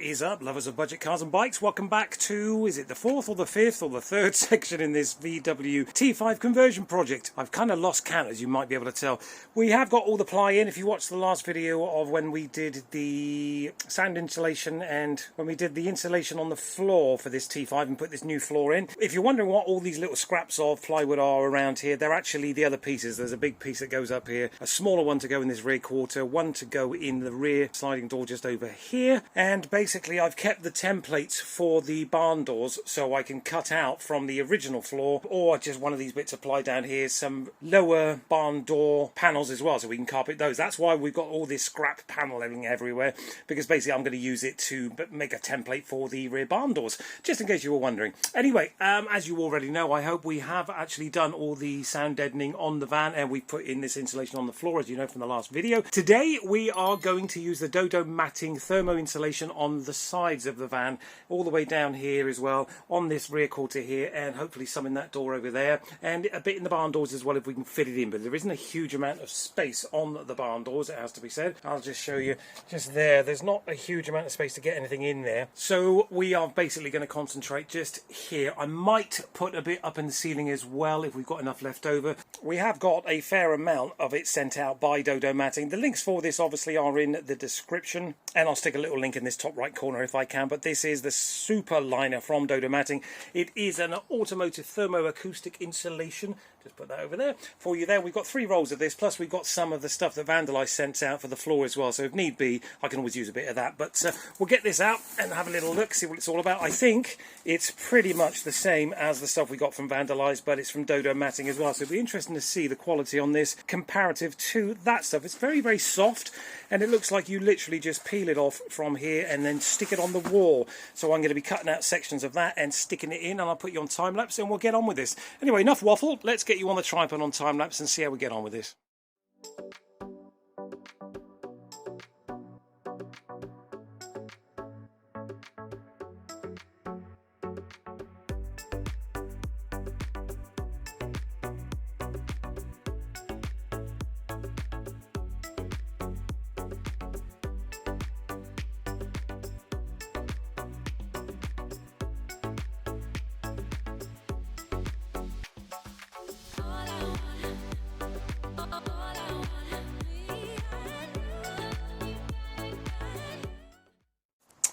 is up, lovers of budget cars and bikes? Welcome back to, is it the fourth or the fifth or the third section in this VW T5 conversion project? I've kind of lost count, as you might be able to tell. We have got all the ply in. If you watched the last video of when we did the sound insulation and when we did the insulation on the floor for this T5 and put this new floor in, if you're wondering what all these little scraps of plywood are around here, they're actually the other pieces. There's a big piece that goes up here, a smaller one to go in this rear quarter, one to go in the rear sliding door just over here, and basically I've kept the templates for the barn doors so I can cut out from the original floor, or just one of these bits apply down here, some lower barn door panels as well, so we can carpet those. That's why we've got all this scrap paneling everywhere, because basically I'm going to use it to make a template for the rear barn doors, just in case you were wondering. Anyway, as you already know, I hope we have actually done all the sound deadening on the van, and we put in this insulation on the floor, as you know from the last video. Today we are going to use the DODO matting thermo insulation on the sides of the van, all the way down here as well, on this rear quarter here, and hopefully some in that door over there, and a bit in the barn doors as well if we can fit it in. But there isn't a huge amount of space on the barn doors, it has to be said. I'll just show you just there. There's not a huge amount of space to get anything in there, so we are basically going to concentrate just here. I might put a bit up in the ceiling as well if we've got enough left over. We have got a fair amount of it sent out by DODO Matting. The links for this obviously are in the description, and I'll stick a little link in this top right corner if I can. But this is the super liner from DODO Matting. It is an automotive thermoacoustic insulation. Just put that over there for you there. We've got 3 rolls of this, plus we've got some of the stuff that Vandalise sent out for the floor as well, so if need be I can always use a bit of that. But we'll get this out and have a little look, see what it's all about. I think it's pretty much the same as the stuff we got from Vandalise, but it's from DODO Matting as well, so it'll be interesting to see the quality on this comparative to that stuff. It's very, very soft, and it looks like you literally just peel it off from here and then stick it on the wall. So I'm going to be cutting out sections of that and sticking it in, and I'll put you on time lapse and we'll get on with this. Anyway, enough waffle, let's get you on the tripod on time lapse and see how we get on with this.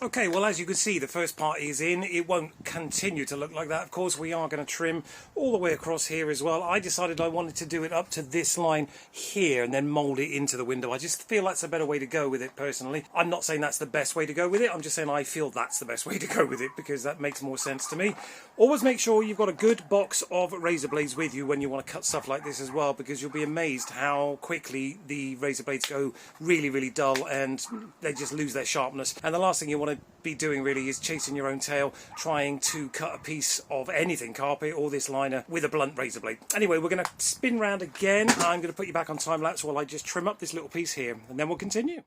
Okay, well, as you can see, the first part is in. It won't continue to look like that. Of course, we are going to trim all the way across here as well. I decided I wanted to do it up to this line here and then mould it into the window. I just feel that's a better way to go with it, personally. I'm not saying that's the best way to go with it. I'm just saying I feel that's the best way to go with it, because that makes more sense to me. Always make sure you've got a good box of razor blades with you when you want to cut stuff like this as well, because you'll be amazed how quickly the razor blades go really, really dull and they just lose their sharpness. And the last thing you want to be doing really is chasing your own tail, trying to cut a piece of anything, carpet or this liner, with a blunt razor blade. Anyway, we're going to spin round again. I'm going to put you back on time lapse while I just trim up this little piece here, and then we'll continue.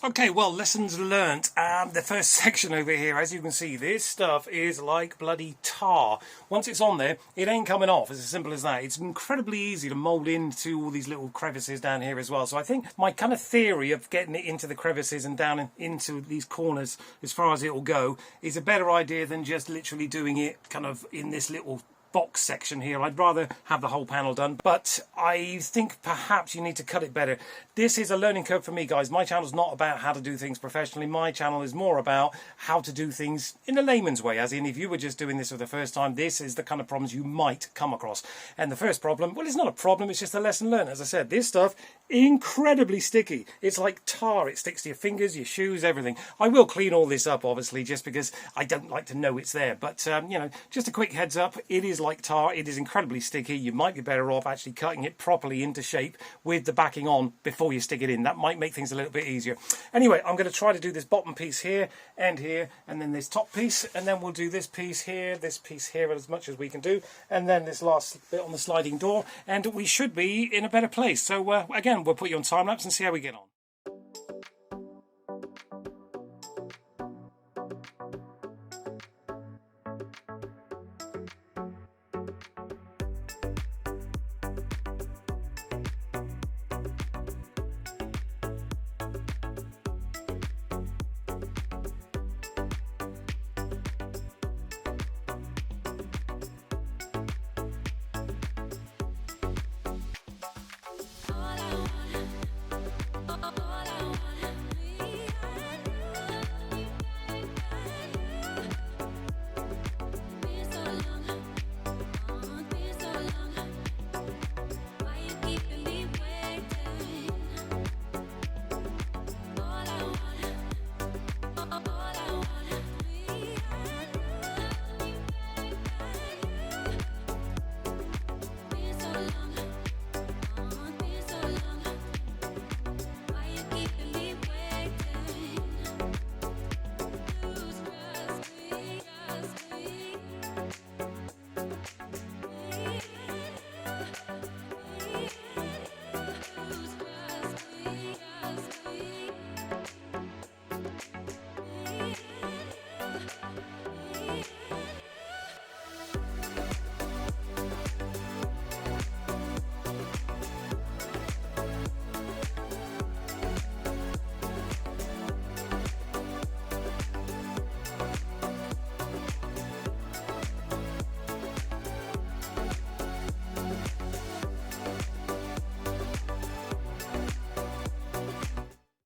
Okay, well, lessons learnt. The first section over here, as you can see, this stuff is like bloody tar. Once it's on there, it ain't coming off. It's as simple as that. It's incredibly easy to mould into all these little crevices down here as well. So I think my kind of theory of getting it into the crevices and down into these corners, as far as it will go, is a better idea than just literally doing it kind of in this little box section here. I'd rather have the whole panel done, but I think perhaps you need to cut it better. This is a learning curve for me, guys. My channel's not about how to do things professionally. My channel is more about how to do things in a layman's way, as in if you were just doing this for the first time, this is the kind of problems you might come across. And the first problem, well, it's not a problem, it's just a lesson learned. As I said, this stuff, incredibly sticky. It's like tar. It sticks to your fingers, your shoes, everything. I will clean all this up, obviously, just because I don't like to know it's there. But, you know, just a quick heads up, it is like tar. It is incredibly sticky. You might be better off actually cutting it properly into shape with the backing on before you stick it in. That might make things a little bit easier. Anyway, I'm going to try to do this bottom piece here, and then this top piece, and then we'll do this piece here, as much as we can do, and then this last bit on the sliding door, and we should be in a better place. So again, we'll put you on time lapse and see how we get on.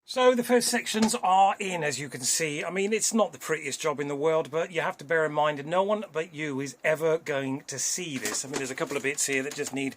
So the first sections are in, as you can see. I mean, it's not the prettiest job in the world, but you have to bear in mind that no one but you is ever going to see this. I mean, there's a couple of bits here that just need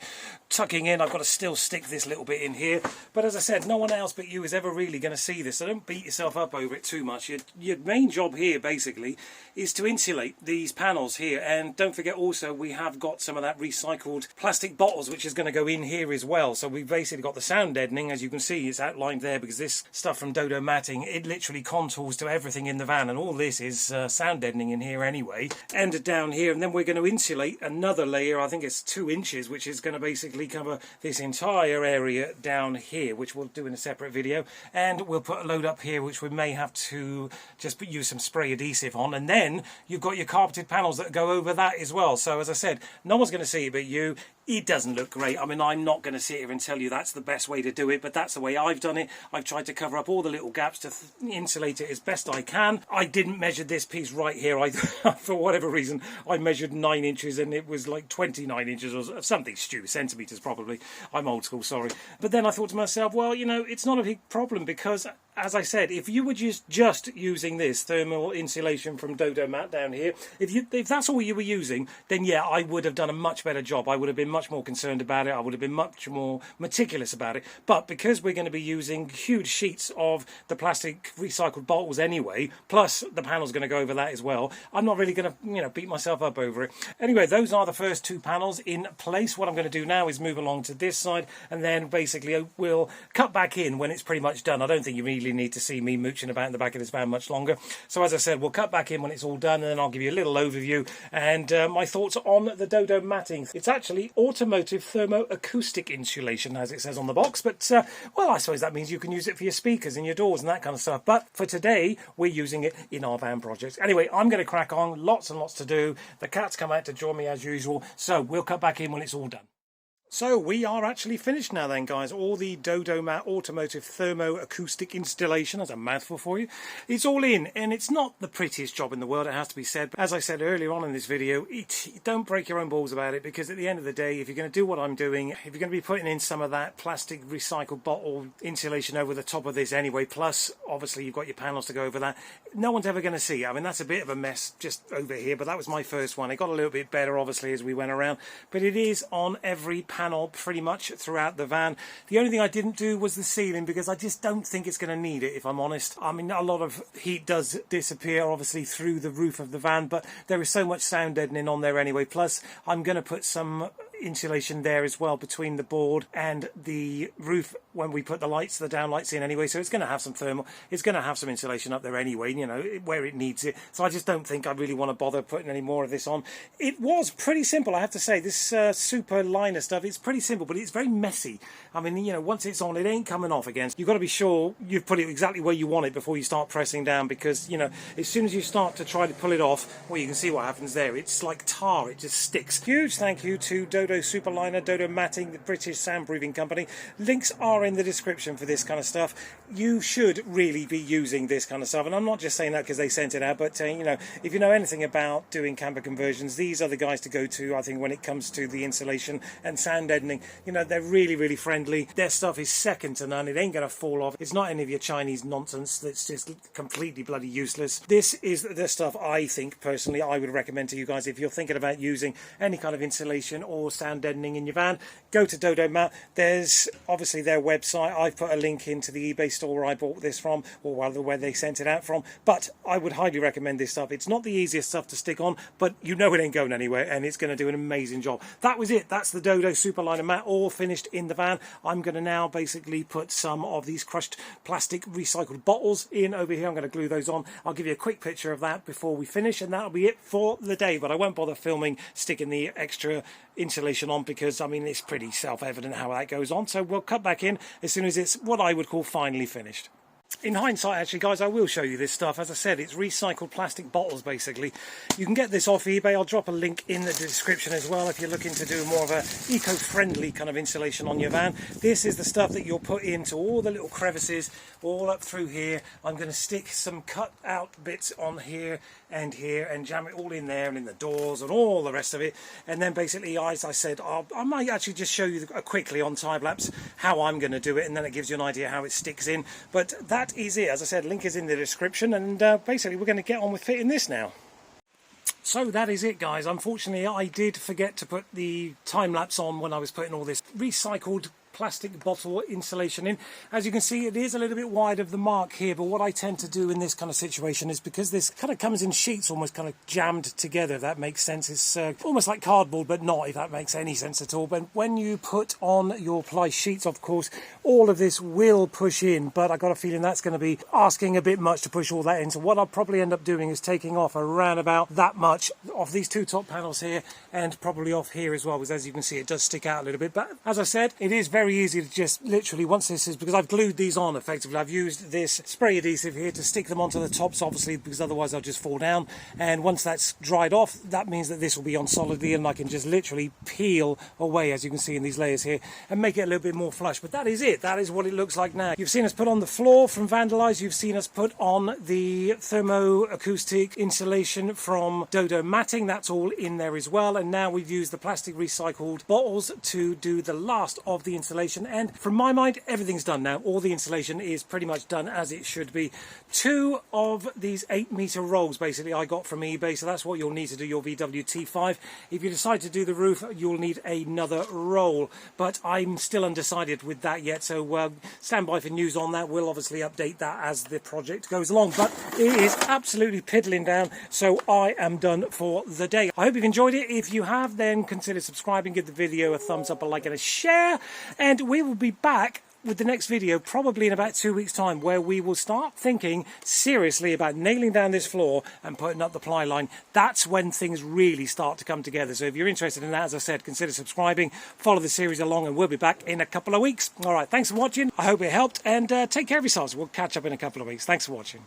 tucking in. I've got to still stick this little bit in here. But as I said, no one else but you is ever really going to see this. So don't beat yourself up over it too much. Your main job here, basically, is to insulate these panels here. And don't forget also, we have got some of that recycled plastic bottles, which is going to go in here as well. So we've basically got the sound deadening, as you can see, it's outlined there because this stuff from DODO Matting, it literally contours to everything in the van, and all this is sound deadening in here anyway. And down here, and then we're going to insulate another layer, I think it's 2 inches, which is going to basically cover this entire area down here, which we'll do in a separate video. And we'll put a load up here, which we may have to just use some spray adhesive on. And then you've got your carpeted panels that go over that as well. So as I said, no one's going to see it but you. It doesn't look great. I mean, I'm not going to sit here and tell you that's the best way to do it, but that's the way I've done it. I've tried to cover up all the little gaps to insulate it as best I can. I didn't measure this piece right here. For whatever reason, I measured 9 inches and it was like 29 inches or something stupid, centimetres probably. I'm old school, sorry. But then I thought to myself, well, you know, it's not a big problem because, as I said, if you were just using this thermal insulation from DODO Mat down here, if that's all you were using, then yeah, I would have done a much better job. I would have been much more concerned about it. I would have been much more meticulous about it. But because we're going to be using huge sheets of the plastic recycled bottles anyway, plus the panel's going to go over that as well, I'm not really going to, you know, beat myself up over it. Anyway, those are the first 2 panels in place. What I'm going to do now is move along to this side, and then basically we'll cut back in when it's pretty much done. I don't think you really need to see me mooching about in the back of this van much longer. So as I said, we'll cut back in when it's all done, and then I'll give you a little overview and my thoughts on the DODO matting. It's actually automotive thermoacoustic insulation, as it says on the box, but well, I suppose that means you can use it for your speakers and your doors and that kind of stuff. But for today, we're using it in our van project. Anyway, I'm going to crack on. Lots and lots to do. The cat's come out to join me as usual, so we'll cut back in when it's all done. So we are actually finished now then, guys. All the DODO Mat automotive thermoacoustic installation, that's a mouthful for you. It's all in, and it's not the prettiest job in the world, it has to be said. But as I said earlier on in this video, don't break your own balls about it, because at the end of the day, if you're going to do what I'm doing, if you're going to be putting in some of that plastic recycled bottle insulation over the top of this anyway, plus obviously you've got your panels to go over that, no one's ever going to see. I mean, that's a bit of a mess just over here, but that was my first one. It got a little bit better obviously as we went around, but it is on every panel panel pretty much throughout the van. The only thing I didn't do was the ceiling, because I just don't think it's going to need it, if I'm honest. I mean, a lot of heat does disappear obviously through the roof of the van, but there is so much sound deadening on there anyway. Plus I'm going to put some insulation there as well between the board and the roof when we put the lights, the downlights in anyway, so it's going to have some thermal, it's going to have some insulation up there anyway, you know, where it needs it. So I just don't think I really want to bother putting any more of this on. It was pretty simple, I have to say. This super liner stuff, it's pretty simple, but it's very messy. I mean, you know, once it's on, it ain't coming off again. You've got to be sure you've put it exactly where you want it before you start pressing down, because, you know, as soon as you start to try to pull it off, well, you can see what happens there. It's like tar, it just sticks. Huge thank you to DODO Superliner, DODO Matting, the British soundproofing company. Links are in the description for this kind of stuff. You should really be using this kind of stuff, and I'm not just saying that because they sent it out, but you know, if you know anything about doing camper conversions, these are the guys to go to, I think, when it comes to the insulation and sound deadening. You know, they're really, really friendly. Their stuff is second to none. It ain't going to fall off. It's not any of your Chinese nonsense that's just completely bloody useless. This is the stuff I think, personally, I would recommend to you guys if you're thinking about using any kind of insulation or sound deadening in your van. Go to DODO MAT. There's obviously their website. I've put a link into the eBay store where I bought this from, or rather where they sent it out from, but I would highly recommend this stuff. It's not the easiest stuff to stick on, but you know it ain't going anywhere, and it's going to do an amazing job. That was it. That's the DODO Superliner mat, all finished in the van. I'm going to now basically put some of these crushed plastic recycled bottles in over here. I'm going to glue those on. I'll give you a quick picture of that before we finish, and that'll be it for the day, but I won't bother filming sticking the extra insulation on, because I mean, it's pretty self-evident how that goes on. So we'll cut back in as soon as it's what I would call finally finished. In hindsight, actually, guys, I will show you this stuff. As I said, it's recycled plastic bottles, basically. You can get this off eBay. I'll drop a link in the description as well if you're looking to do more of a eco-friendly kind of insulation on your van. This is the stuff that you'll put into all the little crevices, all up through here. I'm going to stick some cut-out bits on here and jam it all in there and in the doors and all the rest of it. And then basically, as I said, I might actually just show you quickly on time-lapse how I'm going to do it, and then it gives you an idea how it sticks in. But that is it. As I said, link is in the description, and basically we're going to get on with fitting this now. So that is it, guys. Unfortunately, I did forget to put the time-lapse on when I was putting all this recycled plastic bottle insulation in. As you can see, it is a little bit wide of the mark here, but what I tend to do in this kind of situation is, because this kind of comes in sheets almost kind of jammed together, if that makes sense. It's almost like cardboard, but not, if that makes any sense at all. But when you put on your ply sheets, of course, all of this will push in, but I got a feeling that's going to be asking a bit much to push all that in. So what I'll probably end up doing is taking off around about that much off these two top panels here, and probably off here as well, because as you can see, it does stick out a little bit. But as I said, it is very easy to just literally, once this is, because I've glued these on effectively, I've used this spray adhesive here to stick them onto the tops, obviously, because otherwise they'll just fall down. And once that's dried off, that means that this will be on solidly, and I can just literally peel away, as you can see in these layers here, and make it a little bit more flush. But that is it. That is what it looks like now. You've seen us put on the floor from Vandalize. You've seen us put on the thermoacoustic insulation from DODO Matting. That's all in there as well. And now we've used the plastic recycled bottles to do the last of the insulation. And from my mind, everything's done now. All the insulation is pretty much done as it should be. 2 of these 8-meter rolls, basically, I got from eBay. So that's what you'll need to do your VW T5. If you decide to do the roof, you'll need another roll. But I'm still undecided with that yet. So stand by for news on that. We'll obviously update that as the project goes along. But it is absolutely piddling down. So I am done for the day. I hope you've enjoyed it. If you have, then consider subscribing. Give the video a thumbs up, a like and a share. And we will be back with the next video probably in about 2 weeks' time, where we will start thinking seriously about nailing down this floor and putting up the ply line. That's when things really start to come together. So if you're interested in that, as I said, consider subscribing, follow the series along, and we'll be back in a couple of weeks. All right, thanks for watching. I hope it helped, and take care of yourselves. We'll catch up in a couple of weeks. Thanks for watching.